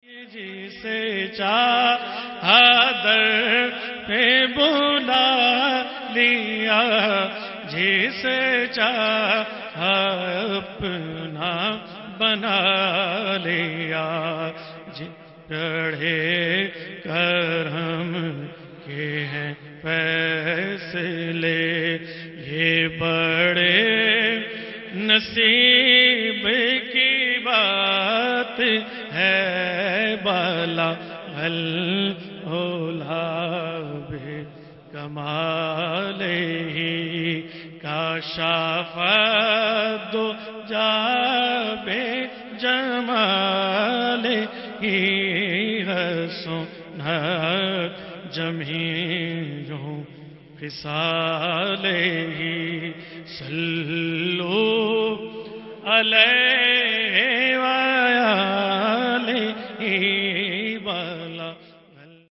جسے چاہا در پہ بلا لیا، جسے چاہا اپنا بنا لیا، بڑے کرم کے ہیں فیصلے، یہ بڑے نصیب کی بات ہے، بالا اولا بے کمال ہی کاشف دو جابے جمال ہی حسنت جمیع خصال ہی، صلو علیہ وآلہ وسلم۔